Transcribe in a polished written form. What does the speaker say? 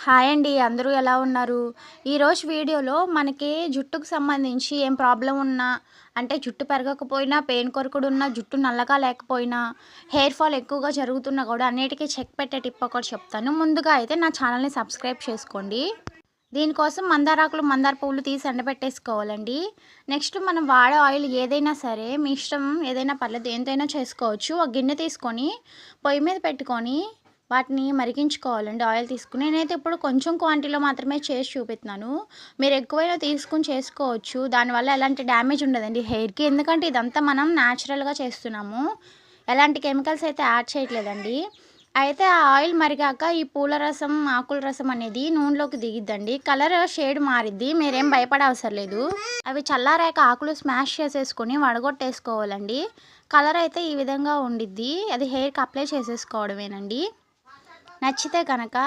Hi అండి. అందరూ ఎలా ఉన్నారు? ఈరోజు వీడియోలో మనకి జుట్టుకు సంబంధించి ఏం ప్రాబ్లమ్ ఉన్నా, అంటే జుట్టు పెరగకపోయినా, పేను కొరుకుడున్నా, జుట్టు నల్లగా లేకపోయినా, హెయిర్ ఫాల్ ఎక్కువగా జరుగుతున్నా కూడా అన్నిటికీ చెక్ పెట్టే టిప్ ఒకటి చెప్తాను. ముందుగా అయితే నా ఛానల్‌ని సబ్స్క్రైబ్ చేసుకోండి. దీనికోసం మందారాకులు, మందార పువ్వులు తీసి ఎండబెట్టేసుకోవాలండి. నెక్స్ట్ మనం వాడే ఆయిల్ ఏదైనా సరే, మీ ఇష్టం ఏదైనా పర్లేదు, దేనితోనైనా చేసుకోవచ్చు. ఒక గిన్నె తీసుకొని పొయ్యి మీద పెట్టుకొని వాటిని మరిగించుకోవాలండి ఆయిల్ తీసుకుని. నేనైతే ఇప్పుడు కొంచెం క్వాంటిటీలో మాత్రమే చేసి చూపిస్తున్నాను. మీరు ఎక్కువైనా తీసుకొని చేసుకోవచ్చు. దానివల్ల ఎలాంటి డ్యామేజ్ ఉండదండి హెయిర్‌కి. ఎందుకంటే ఇదంతా మనం న్యాచురల్‌గా చేస్తున్నాము. ఎలాంటి కెమికల్స్ అయితే యాడ్ చేయట్లేదండి. అయితే ఆ ఆయిల్ మరిగాక ఈ పూల రసం, ఆకుల రసం అనేది నూనెలోకి దిగిద్దండి. Colour shade మారిద్ది. మీరేం భయపడే అవసరం లేదు. అవి చల్లారాక ఆకులు స్మాష్ చేసేసుకొని వడగొట్టేసుకోవాలండి. కలర్ అయితే ఈ విధంగా ఉండిద్ది. అది హెయిర్‌కి అప్లై చేసేసుకోవడమేనండి. నచ్చితే కనుక